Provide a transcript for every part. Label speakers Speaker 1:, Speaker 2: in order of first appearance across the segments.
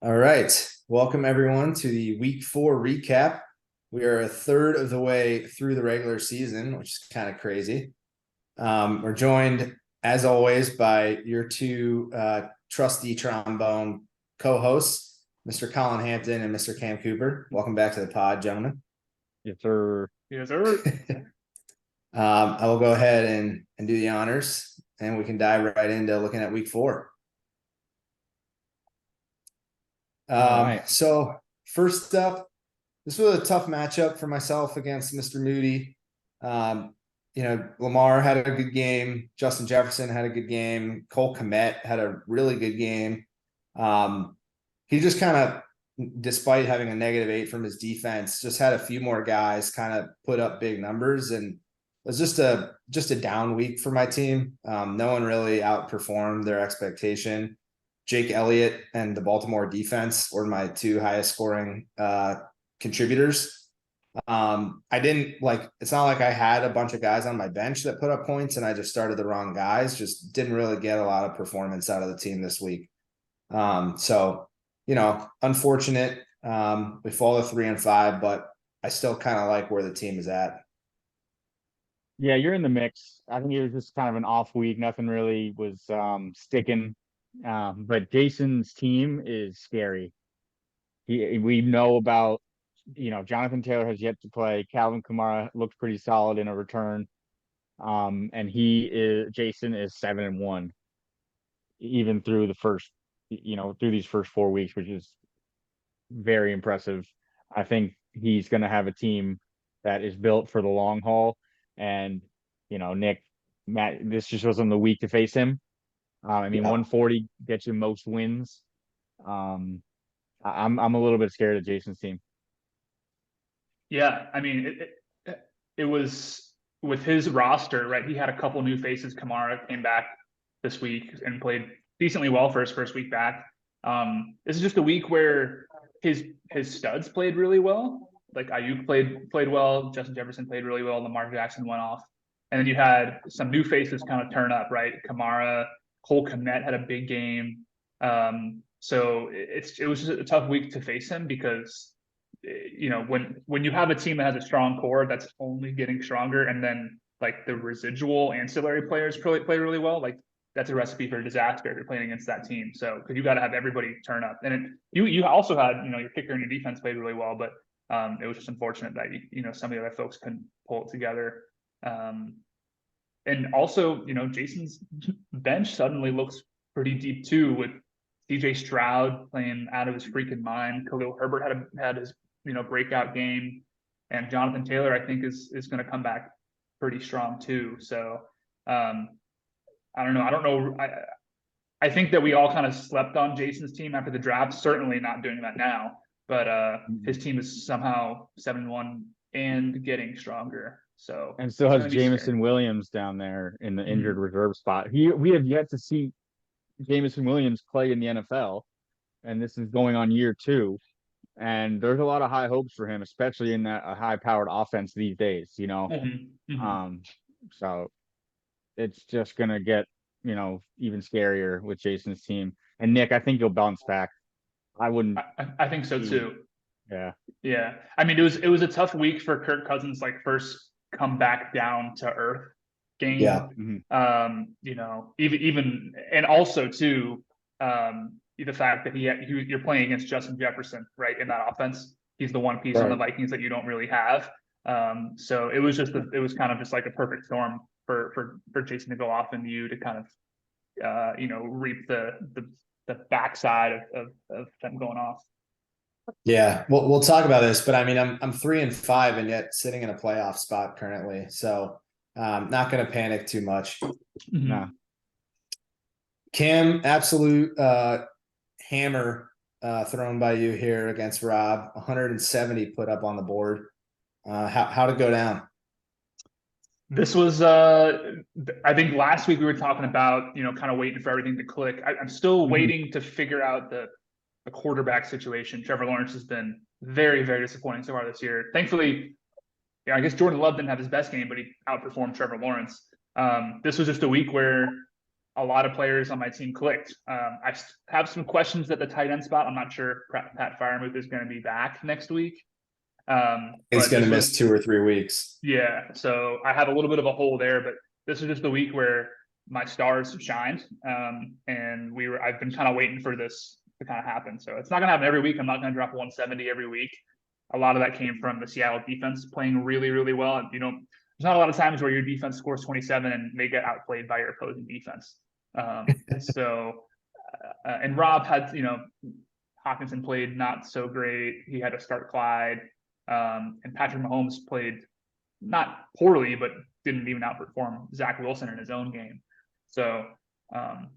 Speaker 1: All right. Welcome everyone to the week 4 recap. We are a third of the way through the regular season, which is kind of crazy. We're joined, as always, by your two trusty trombone co-hosts, Mr. Colin Hampton and Mr. Cam Cooper. Welcome back to the pod, gentlemen.
Speaker 2: Yes, sir.
Speaker 3: Yes, sir.
Speaker 1: I will go ahead and do the honors, and we can dive right into looking at week 4.
Speaker 2: Right.
Speaker 1: So first up, this was a tough matchup for myself against Mr. Moody. Lamar had a good game. Justin Jefferson had a good game. Cole Kmet had a really good game. He just kind of, despite having a -8 from his defense, just had a few more guys kind of put up big numbers, and it was just a down week for my team. No one really outperformed their expectation. Jake Elliott and the Baltimore defense were my two highest scoring contributors. It's not like I had a bunch of guys on my bench that put up points and I just started the wrong guys. Just didn't really get a lot of performance out of the team this week. Unfortunate. We fall to 3-5, but I still kind of like where the team is at.
Speaker 2: Yeah, you're in the mix. I think it was just kind of an off week. Nothing really was sticking. But Jason's team is scary. We know about, Jonathan Taylor has yet to play. Calvin Kamara looks pretty solid in a return. And Jason is 7-1, even through through these first 4 weeks, which is very impressive. I think he's going to have a team that is built for the long haul. And, Matt, this just wasn't the week to face him. 140 gets you most wins. I'm a little bit scared of Jason's team.
Speaker 3: Yeah, I mean, it was with his roster, right? He had a couple new faces. Kamara came back this week and played decently well for his first week back. This is just a week where his studs played really well. Like Ayuk played well, Justin Jefferson played really well, Lamar Jackson went off, and then you had some new faces kind of turn up, right? Kamara, Cole Kmet had a big game. So it was just a tough week to face him because when you have a team that has a strong core that's only getting stronger, and then like the residual ancillary players play really well, like that's a recipe for disaster if you're playing against that team. So because you got to have everybody turn up, and you also had your kicker and your defense played really well, but it was just unfortunate that some of the other folks couldn't pull it together. And also, Jason's bench suddenly looks pretty deep too, with CJ Stroud playing out of his freaking mind. Khalil Herbert had his breakout game, and Jonathan Taylor I think is going to come back pretty strong too. So I don't know. I think that we all kind of slept on Jason's team after the draft. Certainly not doing that now, but his team is somehow 7-1 and getting stronger. So
Speaker 2: And still has Jameson Williams down there in the injured reserve spot. We have yet to see Jameson Williams play in the NFL, and this is going on year 2. And there's a lot of high hopes for him, especially in a high-powered offense these days. So it's just gonna get even scarier with Jason's team. And Nick, I think you'll bounce back. I wouldn't.
Speaker 3: I think so too.
Speaker 2: Yeah.
Speaker 3: I mean, it was a tough week for Kirk Cousins, like first come back down to earth game.
Speaker 1: Yeah.
Speaker 3: Even and also too, the fact that you're playing against Justin Jefferson, right, in that offense. He's the one piece on the Vikings that you don't really have. So it was kind of just like a perfect storm for Jason to go off and you to kind of reap the backside of them going off.
Speaker 1: Yeah, we'll talk about this, but I mean, I'm 3-5 and yet sitting in a playoff spot currently, so not going to panic too much.
Speaker 2: No.
Speaker 1: Cam, absolute hammer thrown by you here against Rob. 170 put up on the board. How'd it go down?
Speaker 3: This was, I think last week we were talking about, kind of waiting for everything to click. I'm still waiting to figure out the quarterback situation. Trevor Lawrence has been very, very disappointing so far this year. Thankfully, I guess Jordan Love didn't have his best game, but he outperformed Trevor Lawrence. This was just a week where a lot of players on my team clicked. Have some questions at the tight end spot. I'm not sure if Pat Freiermuth is going to be back next week.
Speaker 1: He's going to miss 2 or 3 weeks.
Speaker 3: Yeah, so I have a little bit of a hole there, but this is just the week where my stars shined, and I've been kind of waiting for this to kind of happen. So it's not going to happen every week. I'm not going to drop 170 every week. A lot of that came from the Seattle defense playing really, really well. And, there's not a lot of times where your defense scores 27 and they get outplayed by your opposing defense. And Rob had, Hawkinson played not so great. He had to start Clyde. And Patrick Mahomes played not poorly, but didn't even outperform Zach Wilson in his own game. So, got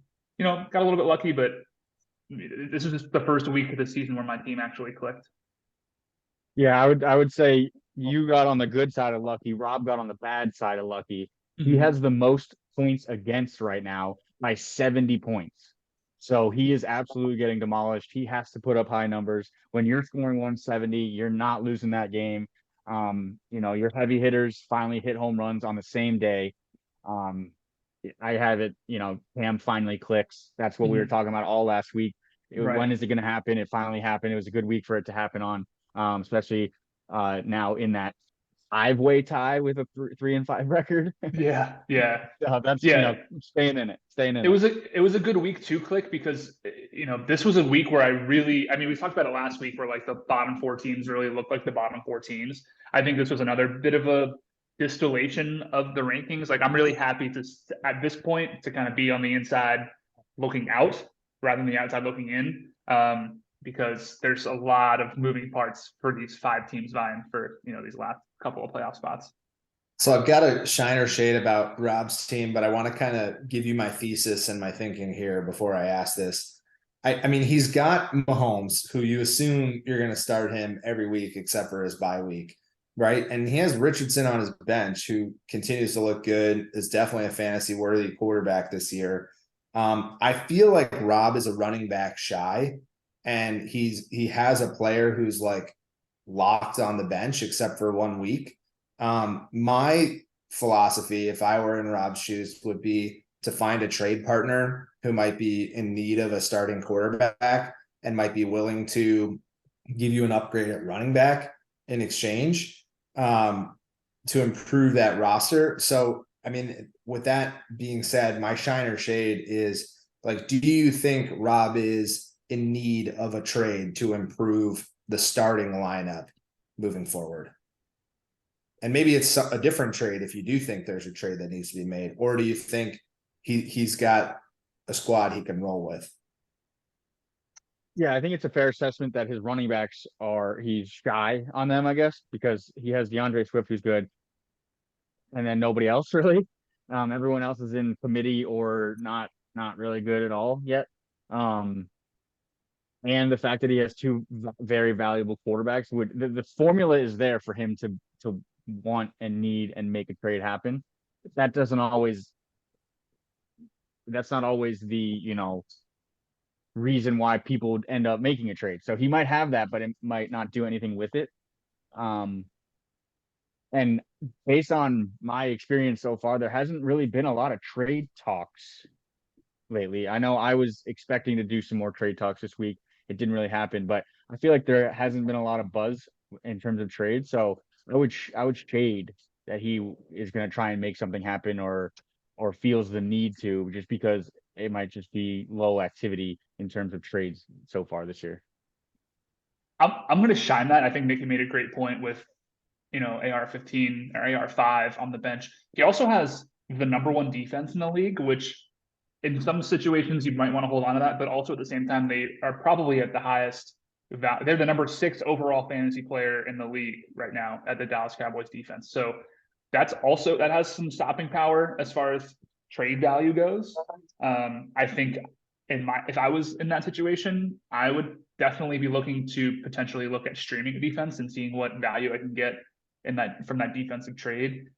Speaker 3: a little bit lucky, but this is just the first week of the season where my team actually clicked.
Speaker 2: Yeah, I would say you got on the good side of lucky. Rob got on the bad side of lucky. He has the most points against right now by 70 points. So he is absolutely getting demolished. He has to put up high numbers. When you're scoring 170, you're not losing that game. Your heavy hitters finally hit home runs on the same day. I have it, Cam finally clicks. That's what we were talking about all last week.
Speaker 3: Right.
Speaker 2: When is it going to happen? It finally happened. It was a good week for it to happen on, especially now in that 5-way tie with a 3-5 record.
Speaker 3: Yeah.
Speaker 2: That's staying in it.
Speaker 3: It was a good week to click because this was a week where we talked about it last week where like the bottom 4 teams really looked like the bottom 4 teams. I think this was another bit of a distillation of the rankings. Like I'm really happy to at this point to kind of be on the inside looking out rather than the outside looking in. Because there's a lot of moving parts for these 5 teams vying for these last couple of playoff spots.
Speaker 1: So I've got a shine or shade about Rob's team, but I want to kind of give you my thesis and my thinking here before I ask this. I mean, he's got Mahomes, who you assume you're going to start him every week except for his bye week, right? And he has Richardson on his bench, who continues to look good, is definitely a fantasy-worthy quarterback this year. I feel like Rob is a running back shy, and he has a player who's like locked on the bench except for 1 week. My philosophy, if I were in Rob's shoes, would be to find a trade partner who might be in need of a starting quarterback and might be willing to give you an upgrade at running back in exchange to improve that roster. So, I mean, with that being said, my shine or shade is like, do you think Rob is in need of a trade to improve the starting lineup moving forward? And maybe it's a different trade if you do think there's a trade that needs to be made, or do you think he's got a squad he can roll with?
Speaker 2: Yeah, I think it's a fair assessment that his running backs he's shy on them, I guess, because he has DeAndre Swift, who's good, and then nobody else really. Everyone else is in committee or not really good at all yet. And the fact that he has 2 very valuable quarterbacks, the formula is there for him to want and need and make a trade happen. That's not always the reason why people end up making a trade. So he might have that, but it might not do anything with it. And based on my experience so far, there hasn't really been a lot of trade talks lately. I know I was expecting to do some more trade talks this week. It didn't really happen, but I feel like there hasn't been a lot of buzz in terms of trade. So I would shade that he is going to try and make something happen or feels the need to, just because it might just be low activity in terms of trades so far this year.
Speaker 3: I'm going to shine that. I think Nicky made a great point with, AR-15 or AR-5 on the bench. He also has the #1 defense in the league, which in some situations you might want to hold on to that, but also at the same time, they are probably at the highest. They're the #6 overall fantasy player in the league right now at the Dallas Cowboys defense. So that has some stopping power as far as trade value goes. I think if I was in that situation, I would definitely be looking to potentially look at streaming a defense and seeing what value I can get from that defensive trade.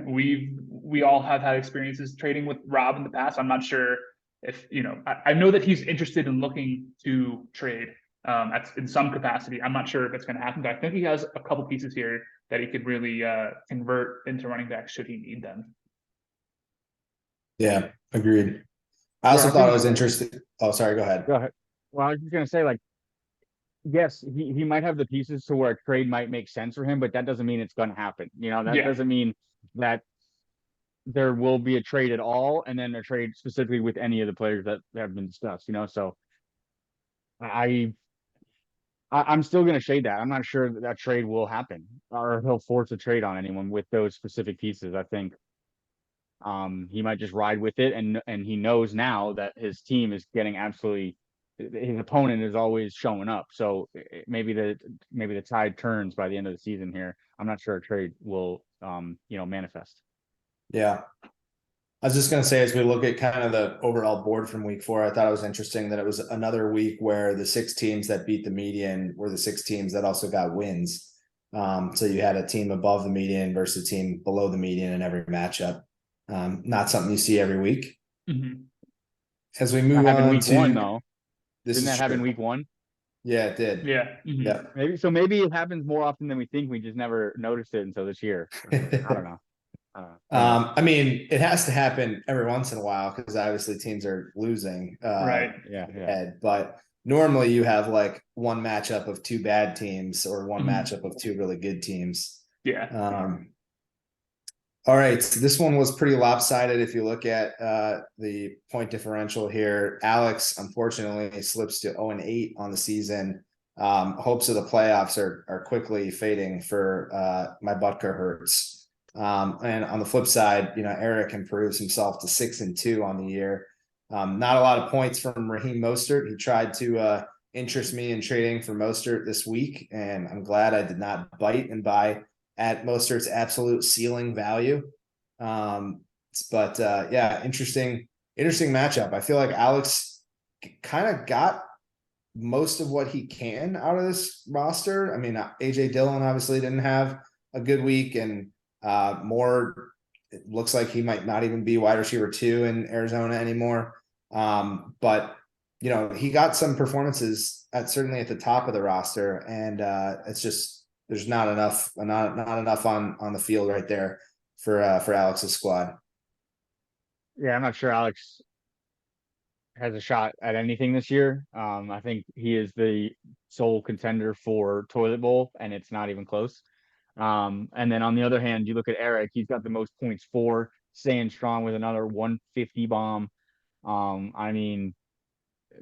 Speaker 3: We all have had experiences trading with Rob in the past. I'm not sure if I know that he's interested in looking to trade in some capacity. I'm not sure if it's going to happen, but I think he has a couple pieces here that he could really convert into running backs should he need them.
Speaker 1: Yeah, agreed. I
Speaker 2: Yeah,
Speaker 1: also
Speaker 2: I
Speaker 1: thought it
Speaker 2: think.
Speaker 1: was interesting. Oh, sorry, go ahead.
Speaker 2: Go ahead. Well, I was just gonna say, like, yes, he might have the pieces to where a trade might make sense for him, but that doesn't mean it's gonna happen. That
Speaker 3: Yeah.
Speaker 2: doesn't mean that there will be a trade at all, and then a trade specifically with any of the players that have been discussed. So I, I'm still gonna shade that. I'm not sure that trade will happen, or he'll force a trade on anyone with those specific pieces. I think he might just ride with it, and he knows now that his team is getting absolutely, his opponent is always showing up. So maybe the tide turns by the end of the season here. I'm not sure a trade will manifest.
Speaker 1: Yeah. I was just gonna say, as we look at kind of the overall board from week 4, I thought it was interesting that it was another week where the 6 teams that beat the median were the 6 teams that also got wins. So you had a team above the median versus a team below the median in every matchup. Not something you see every week.
Speaker 3: Mhm.
Speaker 1: As we
Speaker 2: That
Speaker 1: move
Speaker 2: happened
Speaker 1: on
Speaker 2: week one,
Speaker 1: to
Speaker 2: though.
Speaker 1: this
Speaker 2: Didn't
Speaker 1: is
Speaker 2: that happen
Speaker 1: true.
Speaker 2: week one?
Speaker 1: Yeah, it did.
Speaker 3: Yeah. Mhm.
Speaker 1: Yeah.
Speaker 2: Maybe it happens more often than we think. We just never noticed it until this year. I don't know. Anyway,
Speaker 1: I mean, it has to happen every once in a while because obviously teams are losing
Speaker 3: Right.
Speaker 2: yeah.
Speaker 1: head, but normally you have like one matchup of 2 bad teams or one
Speaker 3: Mhm.
Speaker 1: matchup of 2 really good teams.
Speaker 3: Yeah.
Speaker 1: All right, so this one was pretty lopsided if you look at the point differential here. Alex unfortunately slips to 0-8 on the season. Hopes of the playoffs are quickly fading for my Butker Hurts. And on the flip side, Eric improves himself to 6-2 on the year. Not a lot of points from Raheem Mostert. He tried to interest me in trading for Mostert this week, and I'm glad I did not bite and buy at Mostert's absolute ceiling value. But yeah, interesting matchup. I feel like Alex kind of got most of what he can out of this roster. I mean, AJ Dillon obviously didn't have a good week, and Moore, it looks like he might not even be wide receiver 2 in Arizona anymore. But he got some performances certainly at the top of the roster, and it's just there's not enough on the field right there for Alex's squad.
Speaker 2: Yeah, I'm not sure Alex has a shot at anything this year. I think he is the sole contender for toilet bowl, and it's not even close. And then on the other hand, you look at Eric; he's got the most points for, staying strong with another 150 bomb. I mean,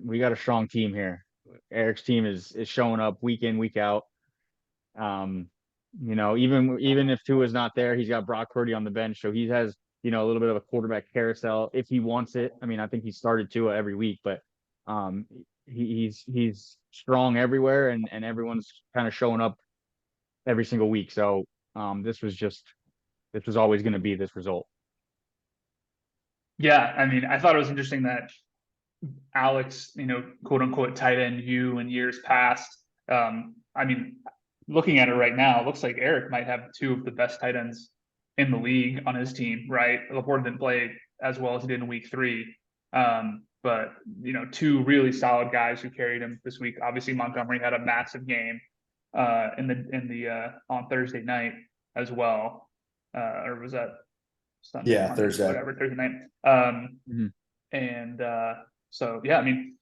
Speaker 2: we got a strong team here. Eric's team is showing up week in, week out. Um, even if Tua is not there, he's got Brock Purdy on the bench, so he has a little bit of a quarterback carousel if he wants it. I mean, I think he started Tua every week, but um, he's strong everywhere, and everyone's kind of showing up every single week. So this was always going to be this result.
Speaker 3: Yeah. I mean, I thought it was interesting that Alex, quote unquote tight end you in years past. I mean, looking at it right now, it looks like Eric might have 2 of the best tight ends in the league on his team, right? Laporte didn't play as well as he did in week 3. But 2 really solid guys who carried him this week. Obviously, Montgomery had a massive game in the on Thursday night as well. Or was that Sunday,
Speaker 1: Yeah,
Speaker 3: Monday,
Speaker 1: Thursday.
Speaker 3: whatever, Thursday night.
Speaker 2: Mhm.
Speaker 3: And so yeah, I mean,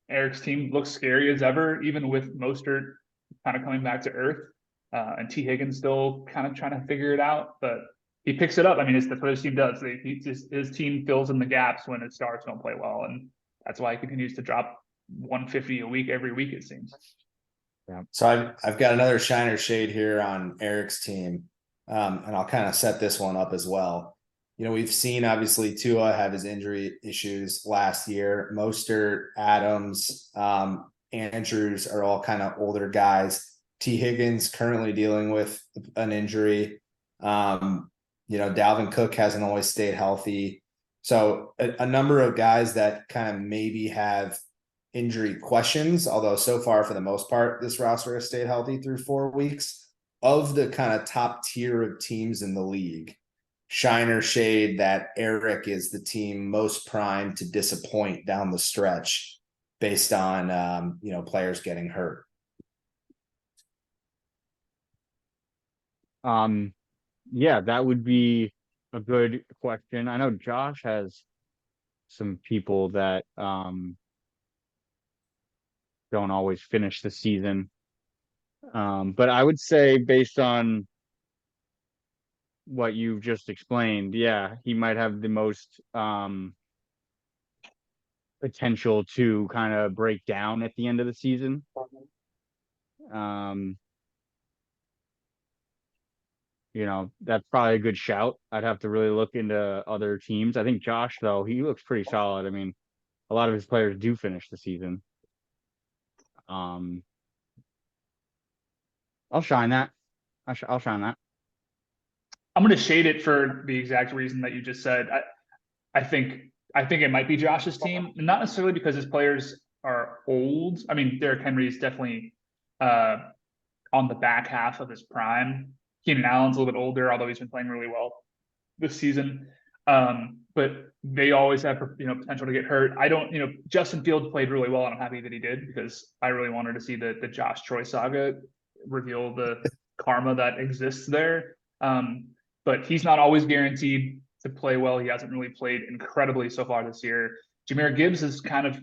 Speaker 3: Eric's team looks scary as ever, even with Mostert kind of coming back to earth, and T. Higgins still kind of trying to figure it out. But he picks it up. I mean, that's what his team does. His team fills in the gaps when his stars don't play well, and that's why he continues to drop 150 a week every week. It seems.
Speaker 2: Yeah.
Speaker 1: So I've got another shiner shade here on Eric's team, and I'll kind of set this one up as well. We've seen obviously Tua have his injury issues last year. Mostert, Adams, Andrews are all kind of older guys. T. Higgins currently dealing with an injury. Dalvin Cook hasn't always stayed healthy. So a number of guys that kind of maybe have injury questions, although so far, for the most part, this roster has stayed healthy through 4 weeks. Of the kind of top tier of teams in the league, shiner shade that Eric is the team most primed to disappoint down the stretch based on players getting hurt.
Speaker 2: Yeah, that would be a good question. I know Josh has some people that don't always finish the season. But I would say based on what you've just explained, yeah, he might have the most potential to kind of break down at the end of the season. Um, that's probably a good shout. I'd have to really look into other teams. I think Josh, though, he looks pretty solid. I mean, a lot of his players do finish the season. Um, I'll shine that. I'll shine that.
Speaker 3: I'm going to shade it for the exact reason that you just said. I think it might be Josh's team, not necessarily because his players are old. I mean, Derrick Henry is definitely on the back half of his prime. Keenan Allen's a little bit older, although he's been playing really well this season. But they always have potential to get hurt. I don't, Justin Fields played really well, and I'm happy that he did because I really wanted to see the Josh Troy saga reveal the karma that exists there. But he's not always guaranteed to play well. He hasn't really played incredibly so far this year. Jahmyr Gibbs is kind of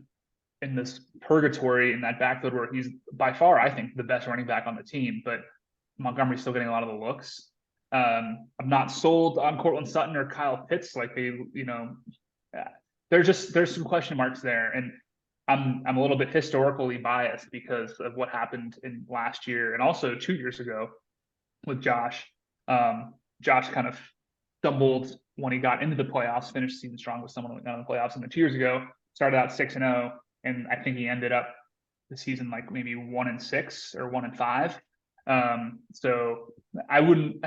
Speaker 3: in this purgatory in that backfield where he's by far, I think, the best running back on the team, but Montgomery's still getting a lot of the looks. I'm not sold on Cortland Sutton or Kyle Pitts. Like there's some question marks there. And I'm a little bit historically biased because of what happened in last year and also 2 years ago with Josh. Josh kind of stumbled when he got into the playoffs, finished the season strong with someone who went down in the playoffs. And then 2 years ago, started out 6-0, and I think he ended up the season like maybe 1-6 or 1-5. So I don't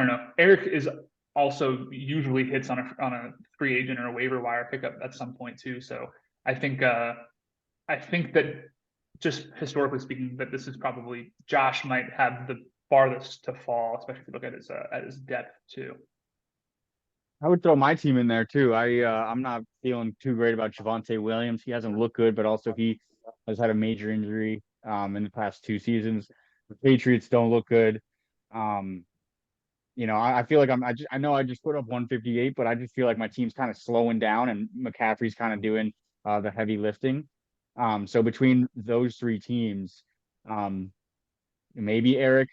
Speaker 3: know. Eric is also usually hits on a free agent or a waiver wire pickup at some point too. So I think that just historically speaking, that this is probably Josh might have the farthest to fall, especially if you look at his depth too.
Speaker 2: I would throw my team in there too. I'm not feeling too great about Javonte Williams. He hasn't looked good, but also he has had a major injury in the past 2 seasons. The Patriots don't look good. I feel like I know I just put up 158, but I just feel like my team's kind of slowing down and McCaffrey's kind of doing the heavy lifting. So between those 3 teams, maybe Eric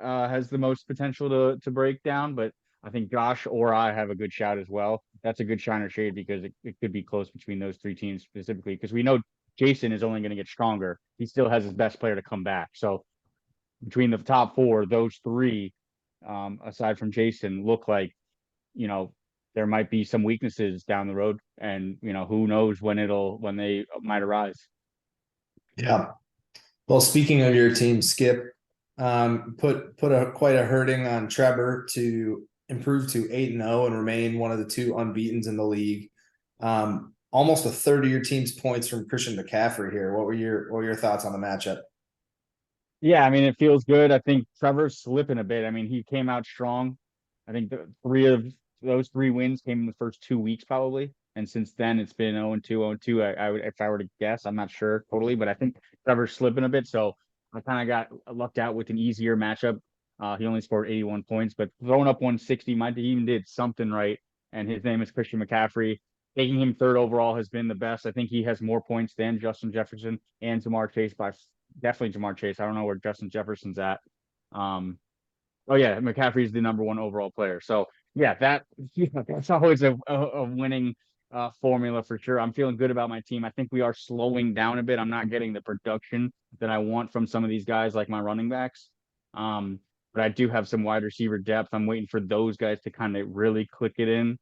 Speaker 2: has the most potential to break down, but I think Josh or I have a good shout as well. That's a good shine or shade because it could be close between those 3 teams specifically because we know Jason is only going to get stronger. He still has his best player to come back. So between the top 4, those 3, aside from Jason, look like, there might be some weaknesses down the road and, who knows when they might arise.
Speaker 1: Yeah. Well, speaking of your team, Skip, put quite a hurting on Trevor to improve to 8-0 and remain one of the 2 unbeatens in the league. Almost a third of your team's points from Christian McCaffrey here. What were your thoughts on the matchup?
Speaker 2: Yeah, I mean, it feels good. I think Trevor's slipping a bit. I mean, he came out strong. I think those 3 wins came in the first 2 weeks probably. And since then it's been 0-2, 0-2. I would, if I were to guess, I'm not sure totally, but I think Trevor's slipping a bit. So I kind of got lucked out with an easier matchup. He only scored 81 points, but throwing up 160 might have even did something right. And his name is Christian McCaffrey. Taking him 3rd overall has been the best. I think he has more points than Justin Jefferson and Ja'Marr Chase by definitely Ja'Marr Chase. I don't know where Justin Jefferson's at. Oh yeah, McCaffrey's the number 1 overall player. So yeah, that's always a winning formula for sure. I'm feeling good about my team. I think we are slowing down a bit. I'm not getting the production that I want from some of these guys, like my running backs. But I do have some wide receiver depth. I'm waiting for those guys to kind of really click it in.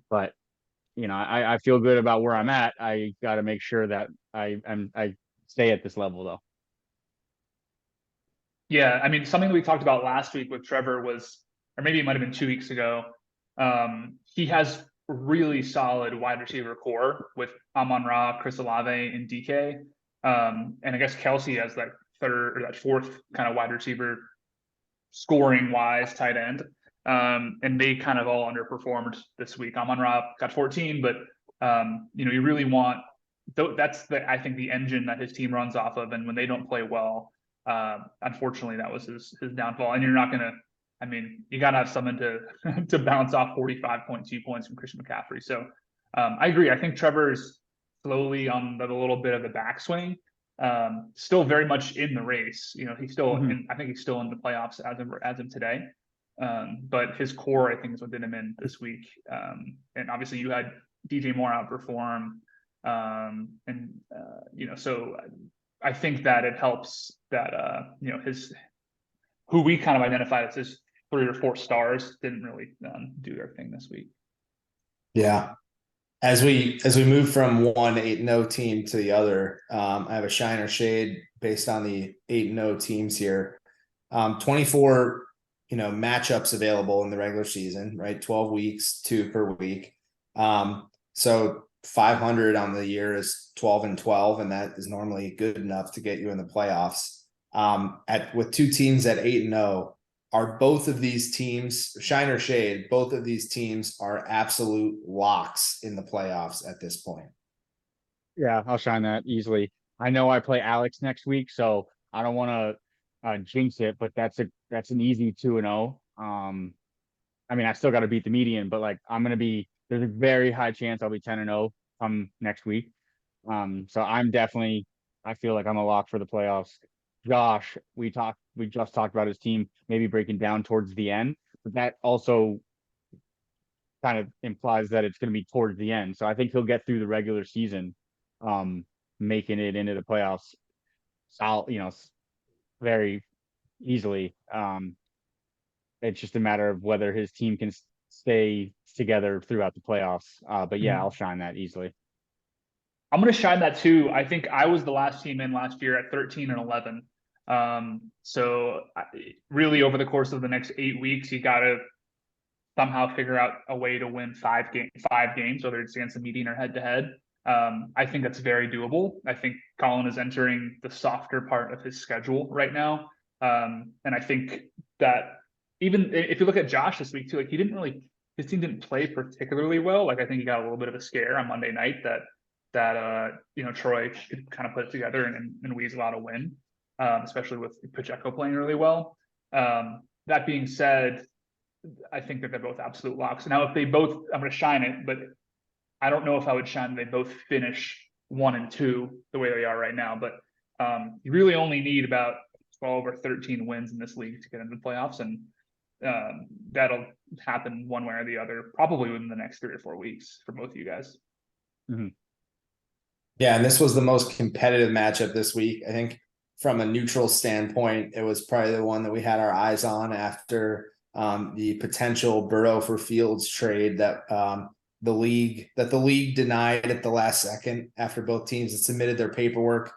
Speaker 2: But I feel good about where I'm at. I got to make sure that I stay at this level though.
Speaker 3: Yeah, I mean, something that we talked about last week with Trevor was, or maybe it might have been 2 weeks ago. He has really solid wide receiver core with Amon-Ra, Chris Olave, and DK. And I guess Kelsey has that 3rd or that 4th kind of wide receiver scoring wise tight end. And they kind of all underperformed this week. Amon-Ra got 14, but you really want that's I think the engine that his team runs off of. And when they don't play well, unfortunately, that was his downfall. And you're not gonna. I mean, you got to have someone to to bounce off 45.2 points from Christian McCaffrey. So I agree. I think Trevor's slowly on the little bit of the backswing. Still very much in the race. You know, he's still in, I think he's still in the playoffs as of today. But his core, I think, is what did him in this week. And obviously, you had DJ Moore outperform, you know, so I think that it helps that you know, his who we kind of identified as his 3 or 4 stars didn't really do their thing this week.
Speaker 1: Yeah. As we move from one 8-0 team to the other, I have a shine or shade based on the 8-0 teams here. 24, you know, matchups available in the regular season, right? 12 weeks, 2 per week. So 500 on the year is 12-12, and that is normally good enough to get you in the playoffs. With 2 teams at 8-0, are both of these teams, shine or shade, both of these teams are absolute locks in the playoffs at this point.
Speaker 2: Yeah, I'll shine that easily. I know I play Alex next week, so I don't want to jinx it, but that's an easy 2-0. I mean, I still got to beat the median, but like there's a very high chance I'll be 10-0 come next week. So I feel like I'm a lock for the playoffs. Josh, we just talked about his team maybe breaking down towards the end, but that also kind of implies that it's going to be towards the end. So I think he'll get through the regular season, making it into the playoffs, you know, very easily. It's just a matter of whether his team can stay together throughout the playoffs. But yeah, I'll shine that easily.
Speaker 3: I'm going to shine that too. I think I was the last team in last year at 13-11. So really over the course of the next 8 weeks, you got to somehow figure out a way to win 5 games, whether it's against the median or head to head. I think that's very doable. I think Colin is entering the softer part of his schedule right now. And I think that even if you look at Josh this week too, like his team didn't play particularly well. Like I think he got a little bit of a scare on Monday night that you know, Troy could kind of put it together and weasel out a win, especially with Pacheco playing really well. That being said, I think that they're both absolute locks. Now, if they both, I'm going to shine it, but I don't know if I would shine they both finish 1 and 2 the way they are right now. But you really only need about 12 or 13 wins in this league to get into the playoffs, and that'll happen one way or the other, probably within the next 3 or 4 weeks for both of you guys.
Speaker 2: Mm-hmm.
Speaker 1: Yeah, and this was the most competitive matchup this week. I think from a neutral standpoint, it was probably the one that we had our eyes on after the potential Burrow for Fields trade that the league denied at the last second after both teams had submitted their paperwork.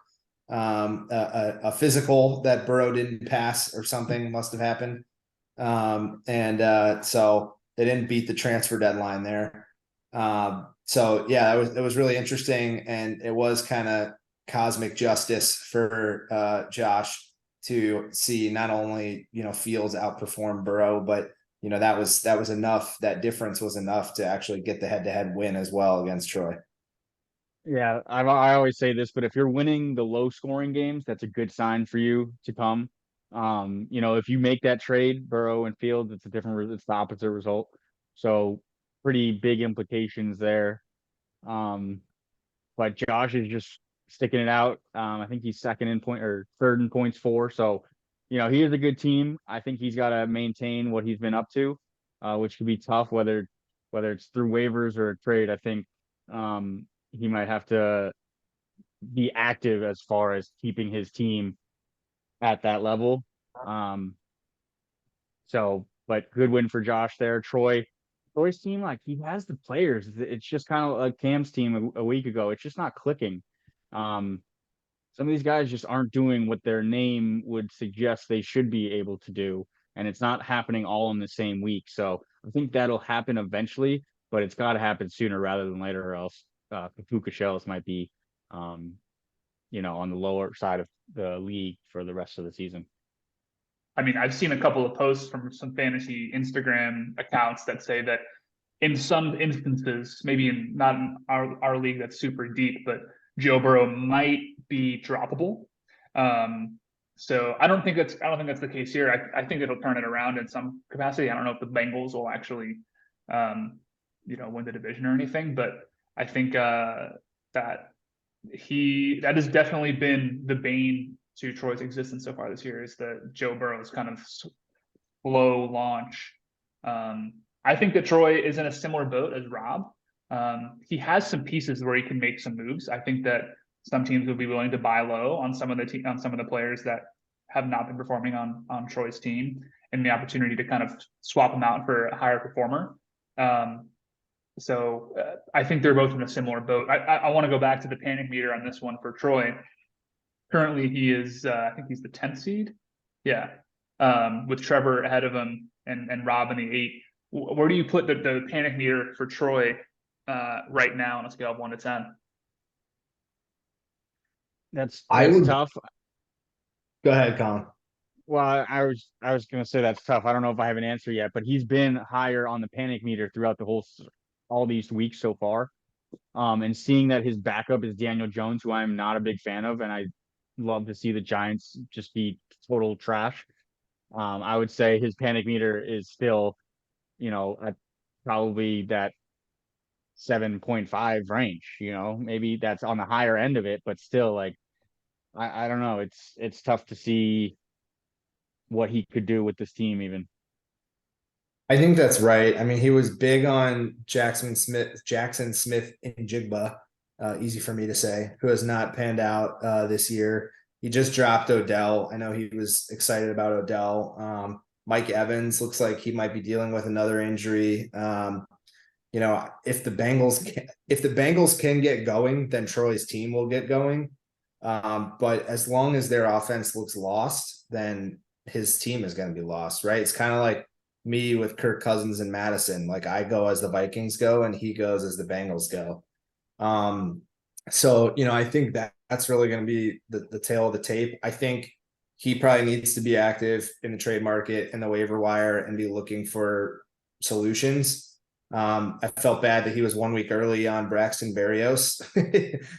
Speaker 1: A physical that Burrow didn't pass or something must have happened. So they didn't beat the transfer deadline there. So yeah, it was really interesting, and it was kind of cosmic justice for Josh to see not only, you know, Fields outperform Burrow, but you know, that was enough. That difference was enough to actually get the head-to-head win as well against Troy.
Speaker 2: Yeah, I always say this, but if you're winning the low scoring games, that's a good sign for you to come. You know, if you make that trade, Burrow and Fields, it's the opposite result. So pretty big implications there. But Josh is just sticking it out. I think he's third in points for. So, you know, he is a good team. I think he's got to maintain what he's been up to, which could be tough, whether it's through waivers or a trade. I think he might have to be active as far as keeping his team at that level. But good win for Josh there. Troy's team, like, he has the players. It's just kind of like Cam's team a week ago. It's just not clicking. Some of these guys just aren't doing what their name would suggest they should be able to do, and it's not happening all in the same week. So I think that'll happen eventually, but it's got to happen sooner rather than later, or else Kapuka Shells might be, you know, on the lower side of the league for the rest of the season.
Speaker 3: I mean, I've seen a couple of posts from some fantasy Instagram accounts that say that in some instances, maybe not in our league that's super deep, but Joe Burrow might be droppable. So I don't think that's the case here. I think it'll turn it around in some capacity. I don't know if the Bengals will actually, win the division or anything, but I think that that has definitely been the bane to Troy's existence so far this year, is that Joe Burrow's kind of slow launch. I think that Troy is in a similar boat as Rob. He has some pieces where he can make some moves. I think that some teams would be willing to buy low on some of the players that have not been performing on Troy's team, and the opportunity to kind of swap them out for a higher performer. So I think they're both in a similar boat. I want to go back to the panic meter on this one for Troy. Currently, he is I think he's the 10th seed. Yeah, with Trevor ahead of him and Rob in the 8. Where do you put the panic meter for Troy right now on a scale of 1 to 10?
Speaker 2: That's
Speaker 1: I would
Speaker 2: tough.
Speaker 1: go ahead, Colin.
Speaker 2: Well, I was gonna say that's tough. I don't know if I have an answer yet, but he's been higher on the panic meter throughout all these weeks so far. And seeing that his backup is Daniel Jones, who I'm not a big fan of, and I love to see the Giants just be total trash. I would say his panic meter is still, at probably that 7.5 range. Maybe that's on the higher end of it, but still, like, I don't know. It's tough to see what he could do with this team even.
Speaker 1: I think that's right. I mean, he was big on Jackson Smith and Jigba, easy for me to say, who has not panned out this year. He just dropped Odell. I know he was excited about Odell. Mike Evans looks like he might be dealing with another injury. If the Bengals can get going, then Troy's team will get going. But as long as their offense looks lost, then his team is going to be lost, right? It's kind of like me with Kirk Cousins and Madison. Like, I go as the Vikings go and he goes as the Bengals go. So I think that's really going to be the tail of the tape. I think he probably needs to be active in the trade market and the waiver wire and be looking for solutions. I felt bad that he was 1 week early on Braxton Berrios.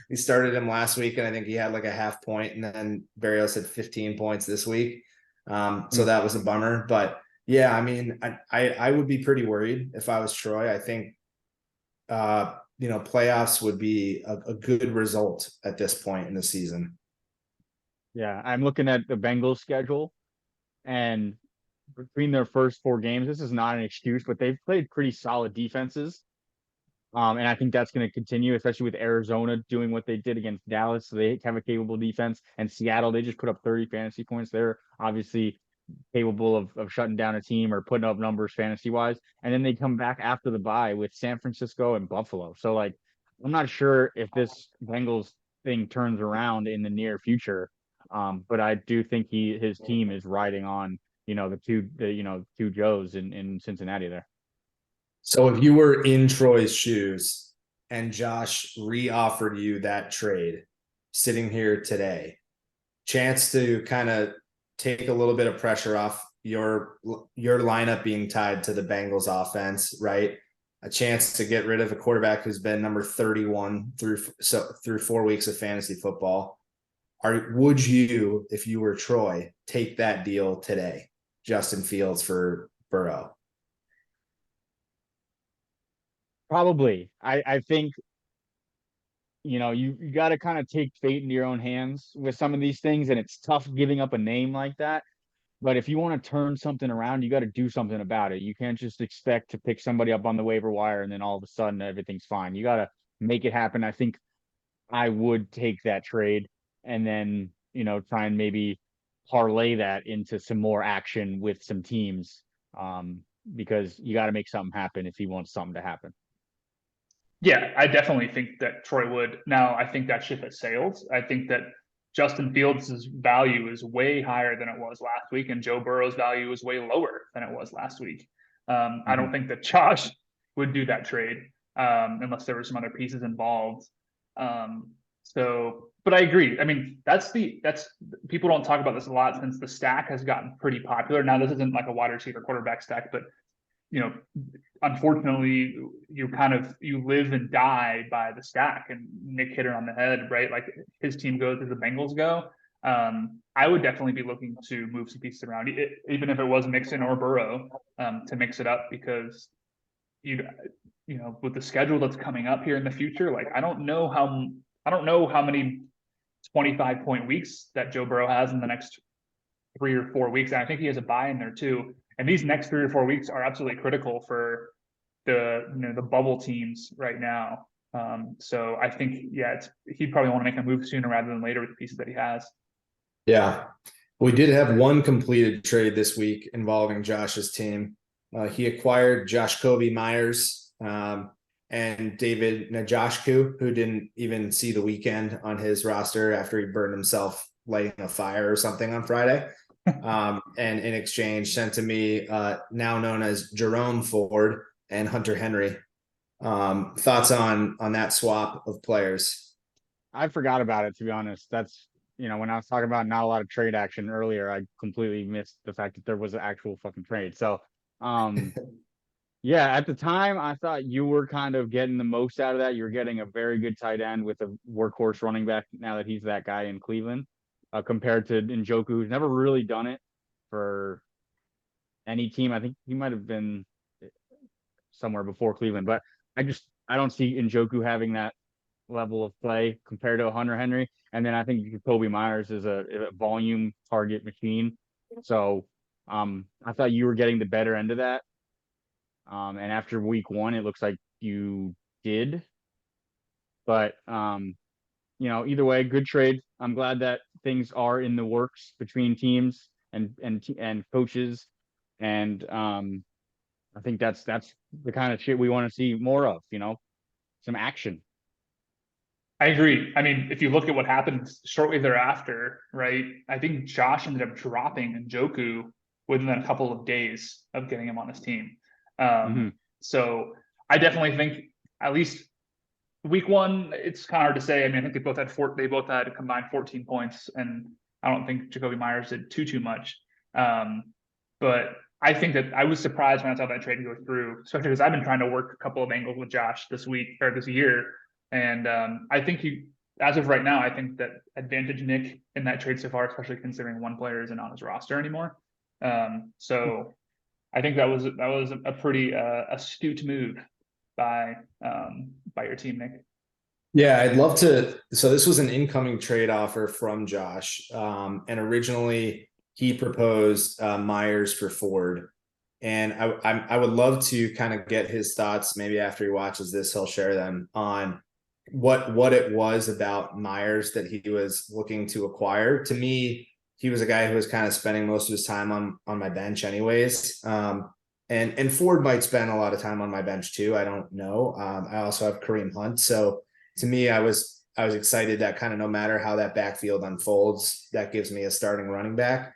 Speaker 1: He started him last week, and I think he had like a half point, and then Berrios had 15 points this week. So that was a bummer. But yeah, I mean, I would be pretty worried if I was Troy. I think playoffs would be a good result at this point in the season.
Speaker 2: Yeah, I'm looking at the Bengals schedule, and between their first 4 games, this is not an excuse, but they've played pretty solid defenses. And I think that's going to continue, especially with Arizona doing what they did against Dallas. So they have a capable defense. And Seattle, they just put up 30 fantasy points. They're obviously capable of shutting down a team or putting up numbers fantasy wise. And then they come back after the bye with San Francisco and Buffalo. So, like, I'm not sure if this Bengals thing turns around in the near future. But I do think his team is riding on, the two Joes in Cincinnati there.
Speaker 1: So if you were in Troy's shoes and Josh re-offered you that trade sitting here today, chance to kind of take a little bit of pressure off your lineup being tied to the Bengals offense, right? A chance to get rid of a quarterback who's been number 31 through 4 weeks of fantasy football. Would you, if you were Troy, take that deal today? Justin Fields for Burrow.
Speaker 2: Probably. I think, you got to kind of take fate into your own hands with some of these things, and it's tough giving up a name like that. But if you want to turn something around, you got to do something about it. You can't just expect to pick somebody up on the waiver wire and then all of a sudden everything's fine. You got to make it happen. I think I would take that trade and then, try and maybe parlay that into some more action with some teams, because you got to make something happen if he wants something to happen.
Speaker 3: Yeah, I definitely think that Troy would. Now, I think that ship has sailed. I think that Justin Fields' value is way higher than it was last week, and Joe Burrow's value is way lower than it was last week. I don't think that Josh would do that trade unless there were some other pieces involved. But I agree. I mean, that's people don't talk about this a lot since the stack has gotten pretty popular. Now, this isn't like a wide receiver quarterback stack, but unfortunately, you live and die by the stack. And Nick hit it on the head, right? Like, his team goes as the Bengals go. I would definitely be looking to move some pieces around, even if it was Mixon or Burrow, to mix it up, because you with the schedule that's coming up here in the future, like I don't know how many 25-point weeks that Joe Burrow has in the next 3 or 4 weeks. And I think he has a bye in there too. And these next 3 or 4 weeks are absolutely critical for the bubble teams right now. So I think, yeah, he'd probably want to make a move sooner rather than later with the pieces that he has.
Speaker 1: Yeah. We did have one completed trade this week involving Josh's team. He acquired Joshkobe Myers and David Najashku, who didn't even see the weekend on his roster after he burned himself lighting a fire or something on Friday. And in exchange sent to me now known as Jerome Ford and Hunter Henry. Thoughts on that swap of players?
Speaker 2: I forgot about it, to be honest. That's, when I was talking about not a lot of trade action earlier, I completely missed the fact that there was an actual fucking trade. So, yeah, at the time, I thought you were kind of getting the most out of that. You're getting a very good tight end with a workhorse running back now that he's that guy in Cleveland, compared to Njoku, who's never really done it for any team. I think he might have been somewhere before Cleveland, but I don't see Njoku having that level of play compared to Hunter Henry. And then I think Kobe Myers is a volume target machine. So I thought you were getting the better end of that. And after week one, it looks like you did. But either way, good trade. I'm glad that things are in the works between teams and coaches. And I think that's the kind of shit we want to see more of, some action.
Speaker 3: I agree. I mean, if you look at what happened shortly thereafter, right? I think Josh ended up dropping Njoku within a couple of days of getting him on his team. So I definitely think at least week one, it's kind of hard to say. I mean, I think they both had a combined 14 points, and I don't think Jacoby Myers did too much. But I think that I was surprised when I saw that trade go through, especially because I've been trying to work a couple of angles with Josh this week or this year. And I think as of right now, I think that advantage Nick in that trade so far, especially considering one player isn't on his roster anymore. So I think that was a pretty astute move by your team, Nick.
Speaker 1: Yeah, I'd love to. So this was an incoming trade offer from Josh. And originally he proposed Myers for Ford. And I would love to kind of get his thoughts. Maybe after he watches this, he'll share them on what it was about Myers that he was looking to acquire. To me, he was a guy who was kind of spending most of his time on my bench anyways. And Ford might spend a lot of time on my bench too. I don't know. I also have Kareem Hunt. So to me, I was excited that kind of no matter how that backfield unfolds, that gives me a starting running back.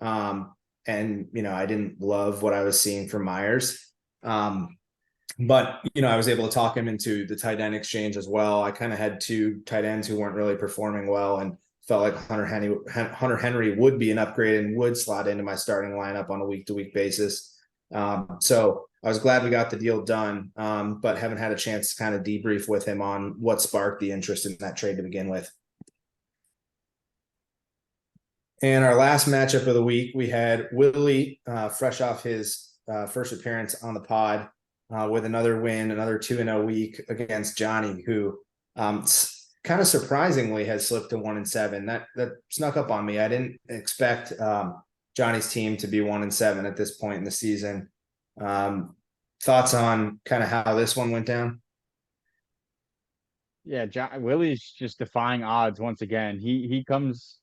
Speaker 1: And I didn't love what I was seeing from Myers. But I was able to talk him into the tight end exchange as well. I kind of had two tight ends who weren't really performing well, and felt like Hunter Henry would be an upgrade and would slot into my starting lineup on a week-to-week basis. So I was glad we got the deal done, but haven't had a chance to kind of debrief with him on what sparked the interest in that trade to begin with. And our last matchup of the week, we had Willie, fresh off his first appearance on the pod, with another win, another 2-0 week against Johnny, who kind of surprisingly has slipped to 1-7. That snuck up on me. I didn't expect Johnny's team to be 1-7 at this point in the season. Thoughts on kind of how this one went down?
Speaker 2: Yeah, Willie's just defying odds once again. He comes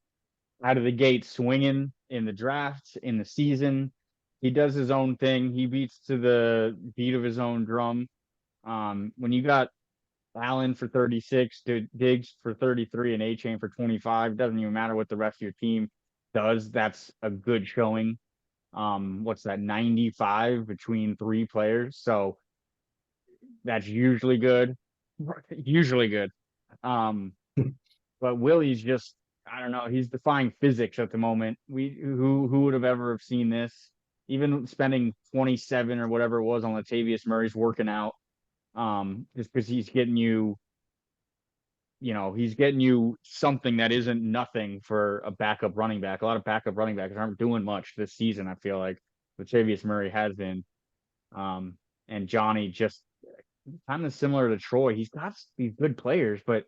Speaker 2: out of the gate swinging in the draft, in the season. He does his own thing. He beats to the beat of his own drum. When you got Allen for 36, Diggs for 33, and A-Chain for 25, doesn't even matter what the rest of your team does. That's a good showing. What's that, 95 between three players? So that's usually good. Usually good. But Willie's just, I don't know, he's defying physics at the moment. Who would have ever have seen this? Even spending 27 or whatever it was on Latavius Murray's working out, just because he's getting you he's getting you something that isn't nothing for a backup running back. A lot of backup running backs aren't doing much this season, I feel like. Latavius Murray has been. And Johnny just kind of similar to Troy. He's got these good players, but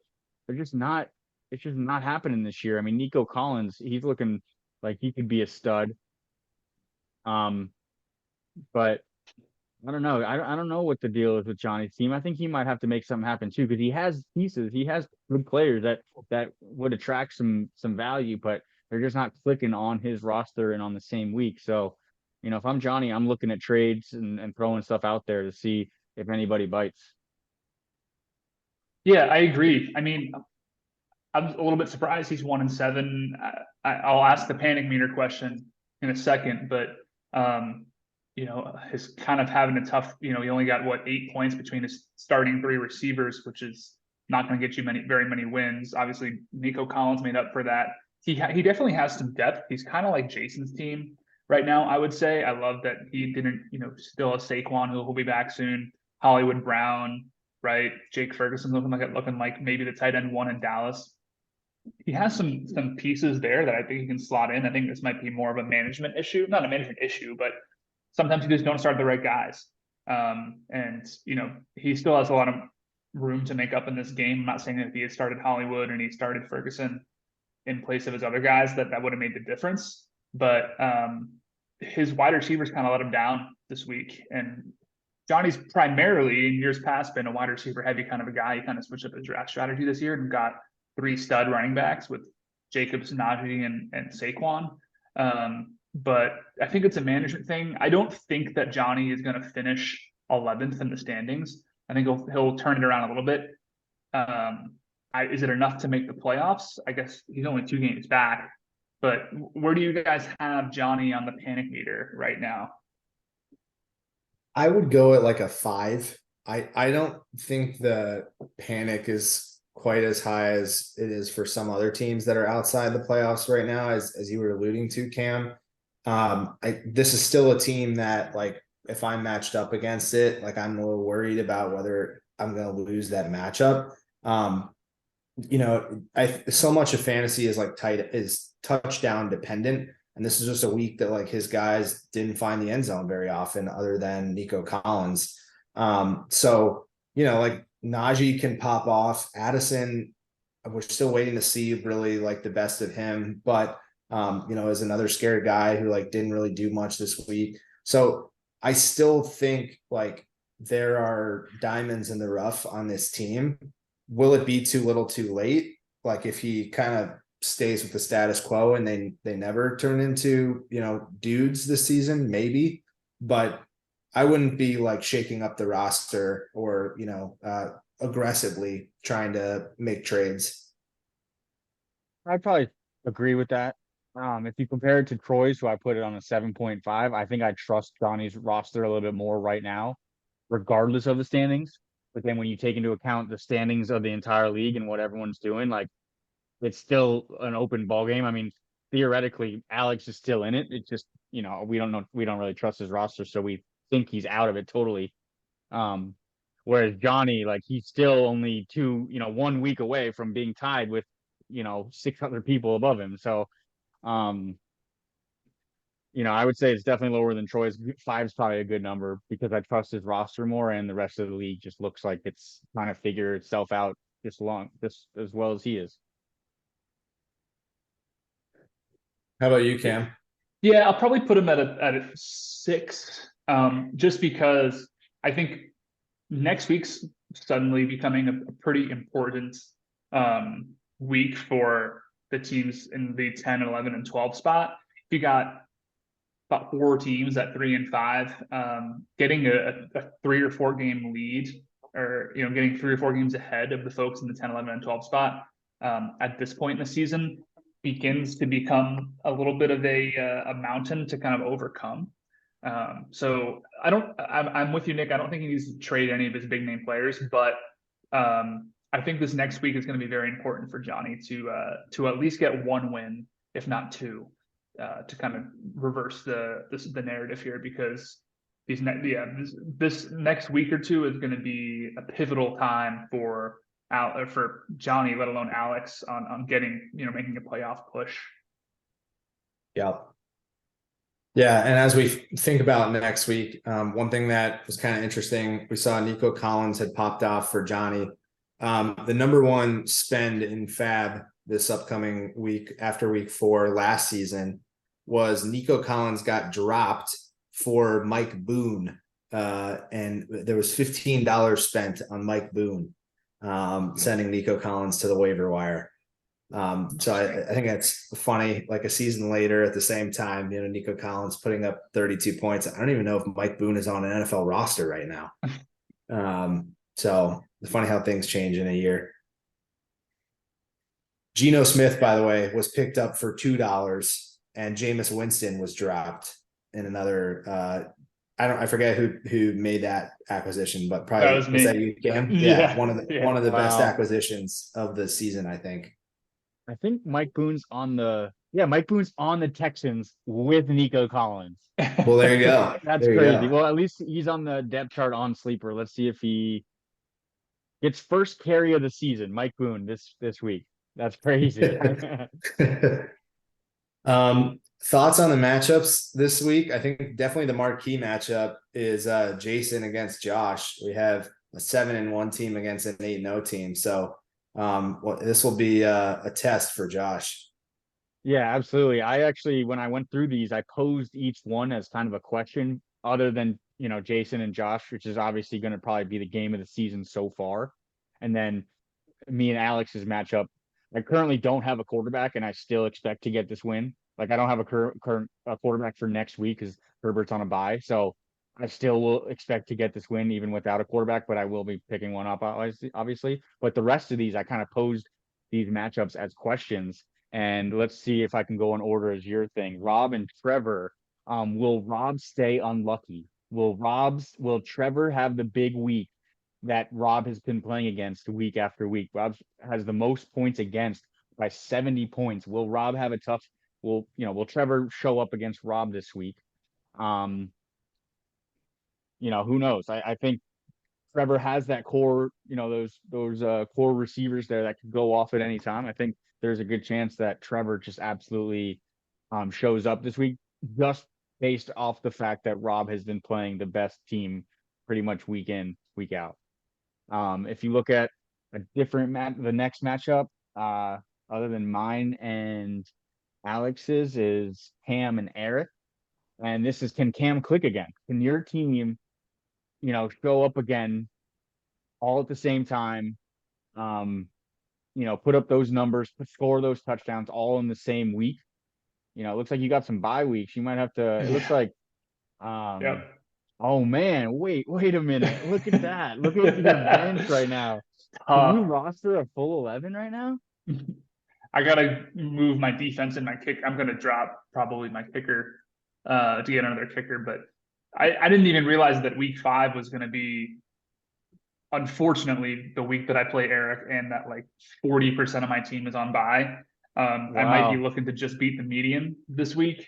Speaker 2: they're just not, it's just not happening this year. I mean, Nico Collins, he's looking like he could be a stud. Um, but I don't know. I don't know what the deal is with Johnny's team. I think he might have to make something happen too, because he has pieces. He has good players that would attract some value, but they're just not clicking on his roster and on the same week. So, if I'm Johnny, I'm looking at trades and throwing stuff out there to see if anybody bites.
Speaker 3: Yeah, I agree. I mean, I'm a little bit surprised he's 1-7. I'll ask the panic meter question in a second, but his kind of having a tough. He only got 8 points between his starting 3 receivers, which is not going to get you very many wins. Obviously, Nico Collins made up for that. He definitely has some depth. He's kind of like Jason's team right now. I would say I love that he didn't. Still a Saquon who will be back soon. Hollywood Brown, right? Jake Ferguson looking like maybe the tight end 1 in Dallas. He has some pieces there that I think he can slot in. I think this might be more of a management issue, not a management issue, but sometimes you just don't start the right guys. And he still has a lot of room to make up in this game. I'm not saying that if he had started Hollywood and he started Ferguson in place of his other guys, that would have made the difference. But his wide receivers kind of let him down this week. And Johnny's primarily in years past been a wide receiver heavy kind of a guy. He kind of switched up his draft strategy this year and got 3 stud running backs with Jacobs, Najee, and Saquon. But I think it's a management thing. I don't think that Johnny is going to finish 11th in the standings. I think he'll turn it around a little bit. Is it enough to make the playoffs? I guess he's only 2 games back. But where do you guys have Johnny on the panic meter right now?
Speaker 1: I would go at like a 5. I don't think the panic is quite as high as it is for some other teams that are outside the playoffs right now, as you were alluding to, Cam. This is still a team that, like, if I'm matched up against it, like, I'm a little worried about whether I'm going to lose that matchup. So much of fantasy is touchdown dependent. And this is just a week that, like, his guys didn't find the end zone very often other than Nico Collins. Like, Najee can pop off. Addison, we're still waiting to see really like the best of him, but is another scared guy who like didn't really do much this week. So I still think like there are diamonds in the rough on this team. Will it be too little too late? Like if he kind of stays with the status quo and they never turn into, dudes this season, maybe, but I wouldn't be like shaking up the roster or, aggressively trying to make trades.
Speaker 2: I'd probably agree with that. If you compare it to Troy's, who I put it on a 7.5, I think I trust Johnny's roster a little bit more right now, regardless of the standings. But then when you take into account the standings of the entire league and what everyone's doing, like it's still an open ball game. I mean, theoretically, Alex is still in it. It's just, we don't know, we don't really trust his roster, so we think he's out of it totally. Whereas Johnny, like he's still only 1 week away from being tied with, 600 people above him. So, I would say it's definitely lower than Troy's. 5 is probably a good number because I trust his roster more, and the rest of the league just looks like it's trying to figure itself out just as well as he is.
Speaker 1: How about you, Cam?
Speaker 3: Yeah, I'll probably put him at a 6, just because I think next week's suddenly becoming a pretty important week for the teams in the 10, 11, and 12 spot. You got about 4 teams at 3 and 5, getting a 3 or 4 game lead, or getting 3 or 4 games ahead of the folks in the 10, 11, and 12 spot at this point in the season begins to become a little bit of a mountain to kind of overcome. So I'm with you, Nick. I don't think he needs to trade any of his big name players, but I think this next week is going to be very important for Johnny to at least get 1 win, if not 2, to kind of reverse the narrative here, because this next week or 2 is going to be a pivotal time for Al or for Johnny, let alone Alex, on getting, making a playoff push.
Speaker 1: Yep. Yeah, and as we think about next week, one thing that was kind of interesting, we saw Nico Collins had popped off for Johnny. The number one spend in Fab this upcoming week after week 4 last season was Nico Collins got dropped for Mike Boone. And there was $15 spent on Mike Boone, sending Nico Collins to the waiver wire. So I think that's funny, like a season later at the same time, Nico Collins putting up 32 points. I don't even know if Mike Boone is on an NFL roster right now. So it's funny how things change in a year. Geno Smith, by the way, was picked up for $2 and Jameis Winston was dropped in another, I forget who made that acquisition, but probably
Speaker 3: was me.
Speaker 1: that you, Cam?
Speaker 3: Yeah.
Speaker 1: One of the best acquisitions of the season, I think.
Speaker 2: I think Mike Boone's on the Texans with Nico Collins.
Speaker 1: Well, there you go.
Speaker 2: That's
Speaker 1: there
Speaker 2: crazy.
Speaker 1: You go.
Speaker 2: Well, at least he's on the depth chart on Sleeper. Let's see if he gets first carry of the season. Mike Boone this week. That's crazy.
Speaker 1: Thoughts on the matchups this week? I think definitely the marquee matchup is Jason against Josh. We have a 7-1 team against an 8-0 team. So this will be a test for Josh.
Speaker 2: Yeah, absolutely. I actually, when I went through these, I posed each one as kind of a question other than, Jason and Josh, which is obviously going to probably be the game of the season so far. And then me and Alex's matchup, I currently don't have a quarterback and I still expect to get this win. Like I don't have a current quarterback for next week because Herbert's on a bye. So I still will expect to get this win even without a quarterback, but I will be picking one up obviously. But the rest of these, I kind of posed these matchups as questions. And let's see if I can go in order as your thing. Rob and Trevor. Will Rob stay unlucky? Will Trevor have the big week that Rob has been playing against week after week? Rob has the most points against by 70 points. Will Rob have a tough will Trevor show up against Rob this week? Who knows? I think Trevor has that core, those core receivers there that could go off at any time. I think there's a good chance that Trevor just absolutely shows up this week, just based off the fact that Rob has been playing the best team pretty much week in, week out. If you look at a different the next matchup, other than mine and Alex's, is Cam and Eric. And this is, can Cam click again? Can your team, show up again all at the same time? Put up those numbers, score those touchdowns all in the same week. It looks like you got some bye weeks. You might have to, it looks like,
Speaker 3: Yep.
Speaker 2: Oh man, wait a minute. Look at that. Look at your bench right now. Can you roster a full 11 right now?
Speaker 3: I gotta move my defense and my kick. I'm gonna drop probably my kicker to get another kicker, but I didn't even realize that week 5 was gonna be, unfortunately, the week that I play Eric and that like 40% of my team is on bye. I might be looking to just beat the median this week.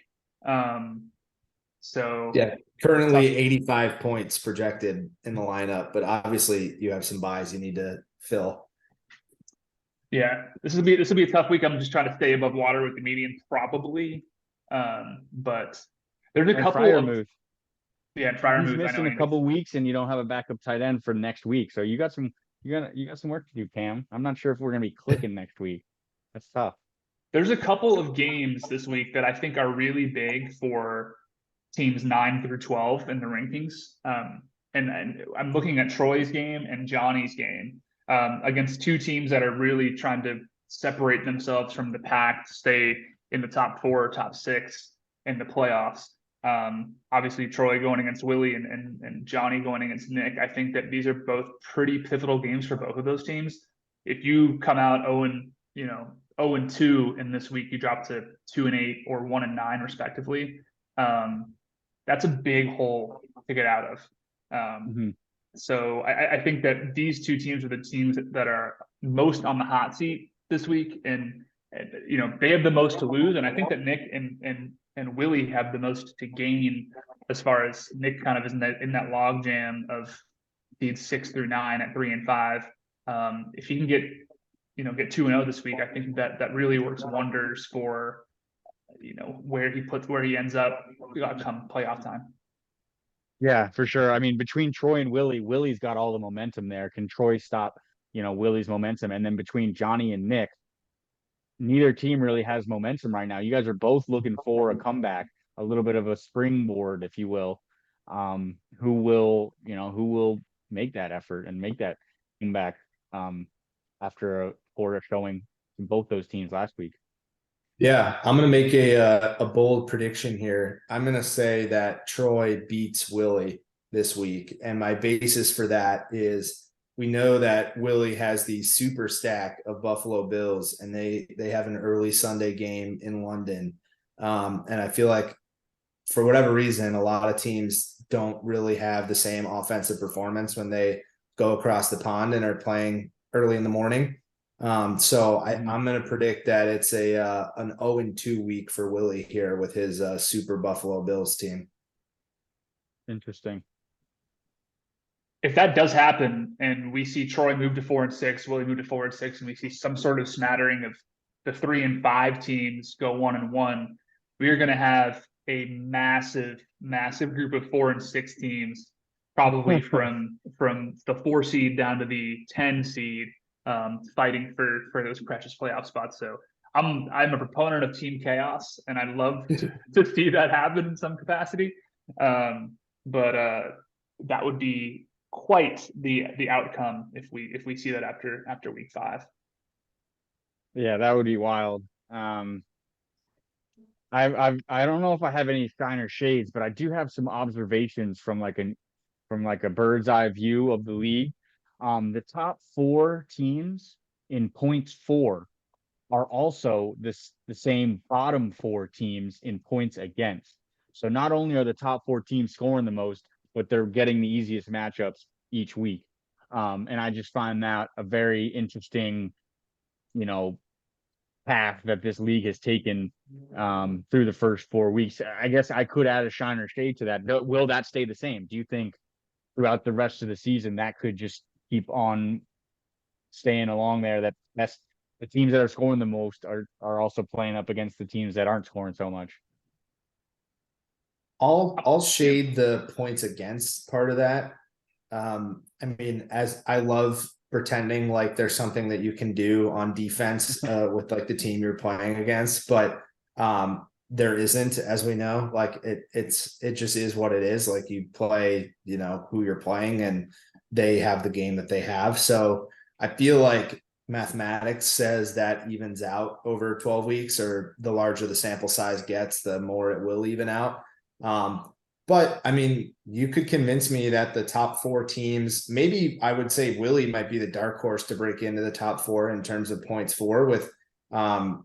Speaker 3: So
Speaker 1: yeah, currently 85 points projected in the lineup, but obviously you have some buys you need to fill.
Speaker 3: Yeah, this will be a tough week. I'm just trying to stay above water with the median, probably. But there's a couple of
Speaker 2: moves.
Speaker 3: Yeah, Fryer
Speaker 2: He's
Speaker 3: moves.
Speaker 2: missing a couple weeks, and you don't have a backup tight end for next week. So you got some work to do, Cam. I'm not sure if we're gonna be clicking next week. That's tough.
Speaker 3: There's a couple of games this week that I think are really big for teams 9 through 12 in the rankings. And I'm looking at Troy's game and Johnny's game against two teams that are really trying to separate themselves from the pack to stay in the top 4 or top 6 in the playoffs. Obviously Troy going against Willie and Johnny going against Nick. I think that these are both pretty pivotal games for both of those teams. If you come out 0-2 in this week, you drop to 2-8 or 1-9 respectively. That's a big hole to get out of. So I think that these two teams are the teams that are most on the hot seat this week, and they have the most to lose. And I think that Nick and Willie have the most to gain, as far as Nick kind of is in that log jam of seeds 6 through 9 at 3 and 5. If he can get 2-0 this week, I think that really works wonders for where he ends up come playoff time.
Speaker 2: Yeah, for sure. I mean, between Troy and Willie, Willie's got all the momentum there. Can Troy stop, Willie's momentum? And then between Johnny and Nick, neither team really has momentum right now. You guys are both looking for a comeback, a little bit of a springboard, if you will. Who will make that effort and make that comeback after a poor showing from both those teams last week?
Speaker 1: Yeah, I'm gonna make a bold prediction here. I'm gonna say that Troy beats Willie this week, and my basis for that is we know that Willie has the super stack of Buffalo Bills, and they have an early Sunday game in London, and I feel like for whatever reason, a lot of teams don't really have the same offensive performance when they go across the pond and are playing early in the morning. So I'm going to predict that it's an 0-2 week for Willie here with his Super Buffalo Bills team.
Speaker 2: Interesting.
Speaker 3: If that does happen and we see Troy move to 4-6, Willie move to 4-6, and we see some sort of smattering of the 3-5 teams go 1-1, we are going to have a massive group of 4-6 teams, probably from the 4 seed down to the 10 seed, fighting for those precious playoff spots. So I'm a proponent of team chaos, and I'd love to see that happen in some capacity. But that would be quite the outcome if we see that after week 5.
Speaker 2: Yeah, that would be wild. I don't know if I have any shiner shades, but I do have some observations from like a bird's eye view of the league. The top 4 teams in points for are also the same bottom 4 teams in points against. So not only are the top 4 teams scoring the most, but they're getting the easiest matchups each week. And I just find that a very interesting, path that this league has taken through the first 4 weeks. I guess I could add a shiner shade to that. Will that stay the same? Do you think throughout the rest of the season that could just keep on staying along there? That's the teams that are scoring the most are also playing up against the teams that aren't scoring so much.
Speaker 1: I'll shade the points against part of that. I mean, as I love pretending like there's something that you can do on defense with like the team you're playing against, but there isn't, as we know. Like it just is what it is. Like you play, who you're playing, and they have the game that they have. So I feel like mathematics says that evens out over 12 weeks, or the larger the sample size gets, the more it will even out. But I mean, you could convince me that the top 4 teams, maybe I would say Willie might be the dark horse to break into the top 4 in terms of points for, with the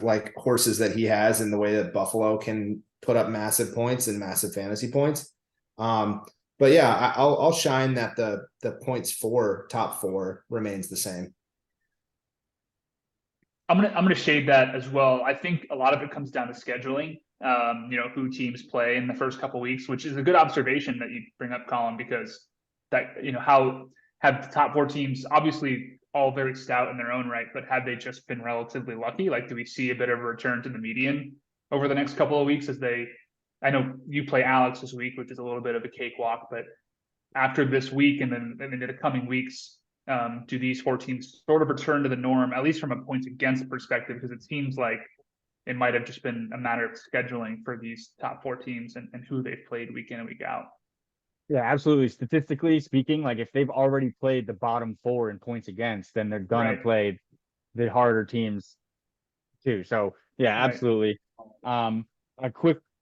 Speaker 1: like horses that he has, and the way that Buffalo can put up massive points and massive fantasy points. But yeah, I'll shine that the points for top 4 remains the same.
Speaker 3: I'm gonna shade that as well. I think a lot of it comes down to scheduling. Who teams play in the first couple weeks, which is a good observation that you bring up, Colin, because that how have the top 4 teams obviously all very stout in their own right, but have they just been relatively lucky? Like, do we see a bit of a return to the median over the next couple of weeks I know you play Alex this week, which is a little bit of a cakewalk, but after this week and then into the coming weeks, do these 4 teams sort of return to the norm, at least from a points against perspective? Because it seems like it might have just been a matter of scheduling for these top 4 teams and who they've played week in and week out.
Speaker 2: Yeah, absolutely. Statistically speaking, like if they've already played the bottom 4 in points against, then they're gonna play the harder teams too. So yeah, absolutely.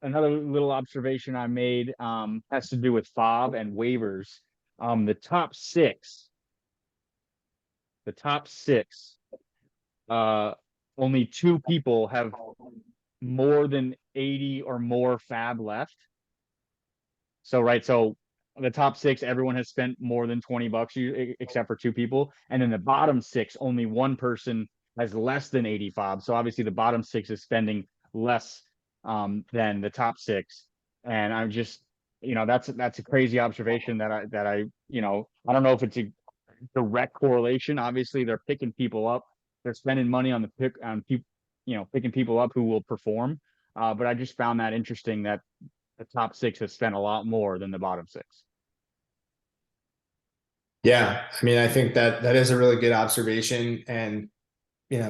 Speaker 2: Another little observation I made has to do with FOB and waivers. The top six, only 2 people have more than 80 or more FAB left. So the top 6, everyone has spent more than $20 except for 2 people. And then the bottom 6, only 1 person has less than 80 FOB. So obviously the bottom 6 is spending less than the top 6. And I'm just, that's a crazy observation that I don't know if it's direct correlation. Obviously, they're picking people up. They're spending money on people, picking people up who will perform. But I just found that interesting that the top six has spent a lot more than the bottom six.
Speaker 1: Yeah, I mean, I think that is a really good observation, and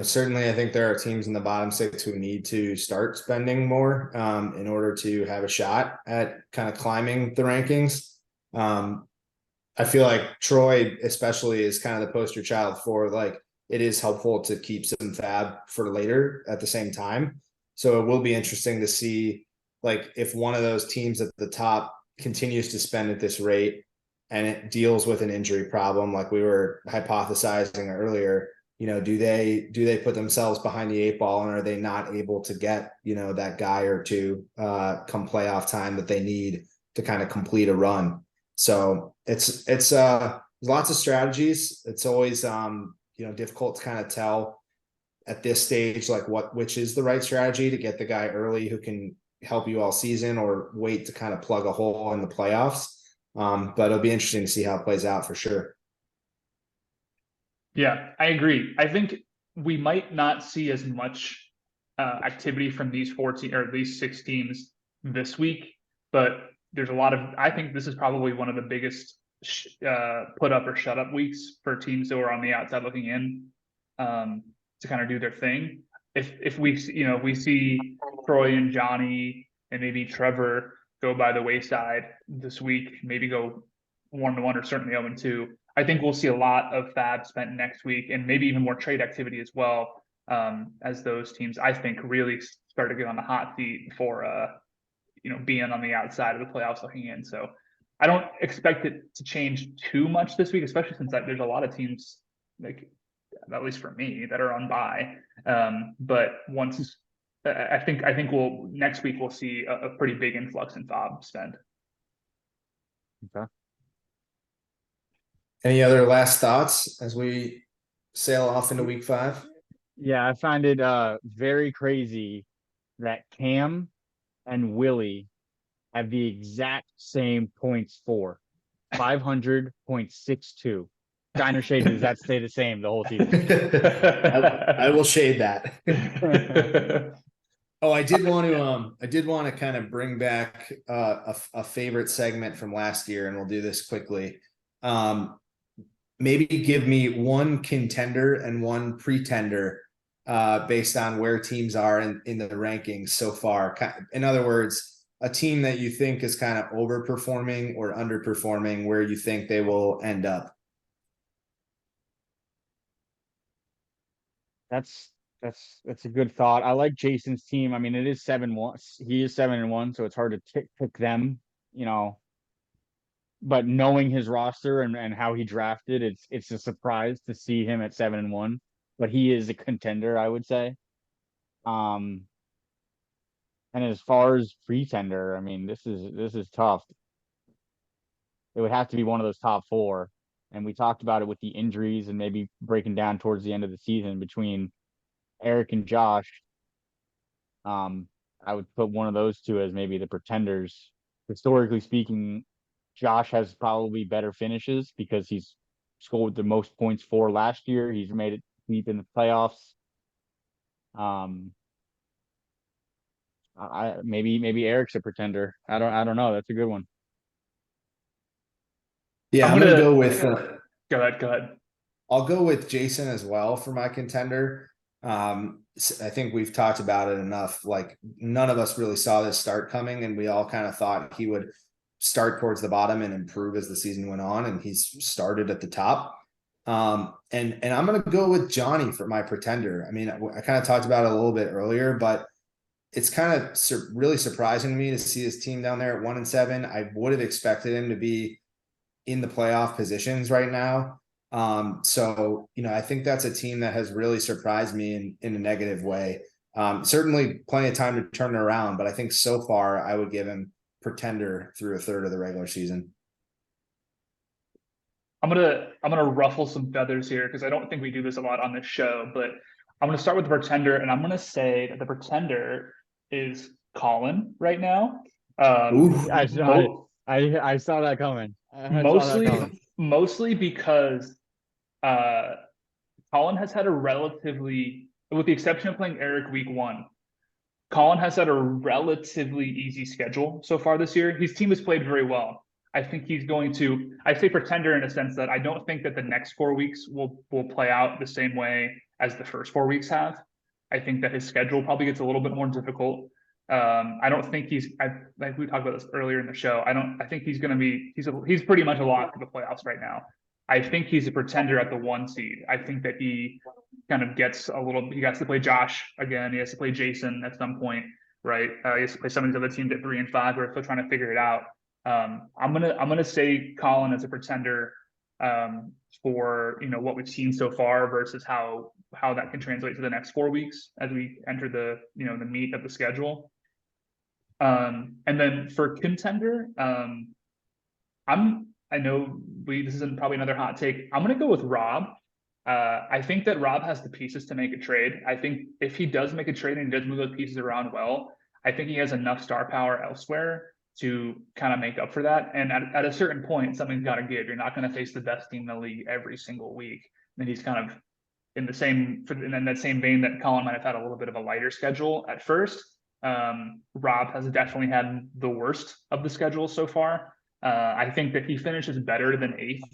Speaker 1: certainly I think there are teams in the bottom six who need to start spending more in order to have a shot at kind of climbing the rankings. I feel like Troy especially is kind of the poster child for like it is helpful to keep some fab for later at the same time. So it will be interesting to see like if one of those teams at the top continues to spend at this rate and it deals with an injury problem like we were hypothesizing earlier, do they put themselves behind the eight ball and are they not able to get, that guy or two come playoff time that they need to kind of complete a run. So it's lots of strategies. It's always difficult to kind of tell at this stage like which is the right strategy to get the guy early who can help you all season or wait to kind of plug a hole in the playoffs. But it'll be interesting to see how it plays out for sure.
Speaker 3: Yeah, I agree. I think we might not see as much activity from these 14 or these 6 teams this week, but there's a lot of, I think this is probably one of the biggest put up or shut up weeks for teams that were on the outside looking in to kind of do their thing. If we see Troy and Johnny and maybe Trevor go by the wayside this week, maybe go 1-1 or certainly 0-2. I think we'll see a lot of fab spent next week and maybe even more trade activity as well, as those teams, I think, really start to get on the hot seat for being on the outside of the playoffs looking in. So I don't expect it to change too much this week, especially since there's a lot of teams, like at least for me, that are on bye. But once I think next week we'll see a pretty big influx in fab spend.
Speaker 2: Okay.
Speaker 1: Any other last thoughts as we sail off into week 5?
Speaker 2: Yeah, I find it very crazy that Cam and Willie have the exact same points for 500.62. Shine or shade, does that stay the same the whole season?
Speaker 1: I will shade that. Oh, I did want to kind of bring back a favorite segment from last year, and we'll do this quickly. Maybe give me one contender and one pretender based on where teams are in the rankings so far. In other words, a team that you think is kind of overperforming or underperforming, where you think they will end up.
Speaker 2: That's a good thought. I like Jason's team. I mean, it is 7-1. He is 7-1, so it's hard to pick them, But knowing his roster and how he drafted, it's a surprise to see him at 7-1. But he is a contender, I would say. And as far as pretender, I mean, this is tough. It would have to be one of those top 4. And we talked about it with the injuries and maybe breaking down towards the end of the season between Eric and Josh. I would put one of those two as maybe the pretenders. Historically speaking, Josh has probably better finishes because he's scored the most points for last year. He's made it deep in the playoffs. Maybe Eric's a pretender. I don't know. That's a good one.
Speaker 1: Yeah, I'm gonna go with.
Speaker 3: Go ahead.
Speaker 1: I'll go with Jason as well for my contender. I think we've talked about it enough. Like none of us really saw this start coming, and we all kind of thought he would start towards the bottom and improve as the season went on, and he's started at the top. And I'm gonna go with Johnny for my pretender. I mean, I kind of talked about it a little bit earlier, but it's kind of really surprising to me to see his team down there at 1-7. I would have expected him to be in the playoff positions right now. So I think that's a team that has really surprised me in a negative way. Certainly plenty of time to turn it around, but I think so far I would give him pretender through a third of the regular season.
Speaker 3: I'm gonna ruffle some feathers here because I don't think we do this a lot on this show, but I'm gonna start with the pretender, and I'm gonna say that the pretender is Colin right now.
Speaker 2: I saw that coming.
Speaker 3: Mostly because Colin has had a relatively, with the exception of playing Eric week 1, Colin has had a relatively easy schedule so far this year. His team has played very well. I think he's going to, I say pretender in a sense that I don't think that the next 4 weeks will play out the same way as the first 4 weeks have. I think that his schedule probably gets a little bit more difficult. I don't think like we talked about this earlier in the show. I think he's going to be, he's pretty much a lock for the playoffs right now. I think he's a pretender at the 1 seed. I think that he kind of gets he has to play Josh again. He has to play Jason at some point, right? He has to play some of these other teams at 3 and 5 who are still trying to figure it out. I'm gonna say Colin as a pretender for what we've seen so far versus how that can translate to the next 4 weeks as we enter the the meat of the schedule. And then for contender, I know this isn't probably another hot take. I'm gonna go with Rob. I think that Rob has the pieces to make a trade. I think if he does make a trade and he does move those pieces around well, I think he has enough star power elsewhere to kind of make up for that. And at a certain point, something's got to give. You're not going to face the best team in the league every single week. And he's kind of in that same vein that Colin might have had a little bit of a lighter schedule at first. Rob has definitely had the worst of the schedule so far. I think that he finishes better than eighth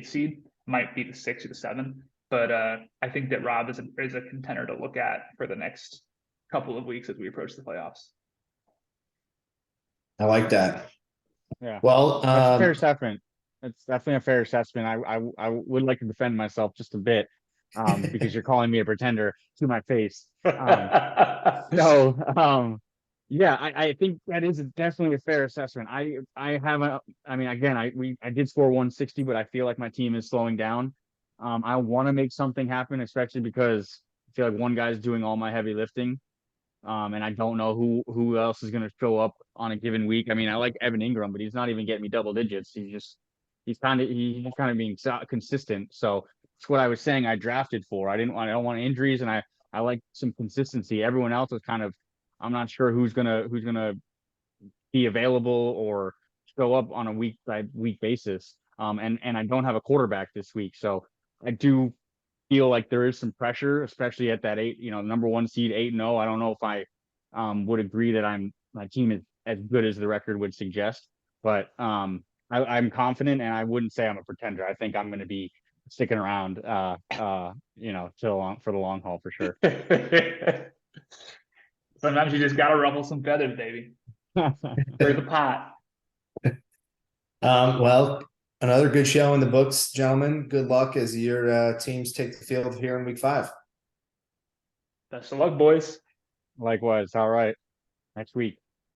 Speaker 3: seed, might be the 6 or the 7. But I think that Rob is a contender to look at for the next couple of weeks as we approach the playoffs.
Speaker 1: I like that.
Speaker 2: Yeah.
Speaker 1: Well,
Speaker 2: That's a fair assessment. It's definitely a fair assessment. I would like to defend myself just a bit, because you're calling me a pretender to my face. Yeah, I think that is definitely a fair assessment. I did score 160, but I feel like my team is slowing down. I want to make something happen, especially because I feel like one guy's doing all my heavy lifting. And I don't know who else is going to show up on a given week. I mean, I like Evan Ingram, but he's not even getting me double digits. He's kind of being consistent. So that's what I was saying I drafted for. I don't want injuries, and I like some consistency. Everyone else is kind of, I'm not sure who's gonna be available or show up on a week by week basis. And I don't have a quarterback this week, so I do feel like there is some pressure, especially at that number 1 seed 8-0. I don't know if I would agree that my team is as good as the record would suggest, but I'm confident, and I wouldn't say I'm a pretender. I think I'm going to be sticking around, for the long haul for sure.
Speaker 3: Sometimes you just got to ruffle some feathers, baby. Stir the pot.
Speaker 1: Well, another good show in the books, gentlemen. Good luck as your teams take the field here in week 5.
Speaker 3: Best of luck, boys.
Speaker 2: Likewise. All right. Next week.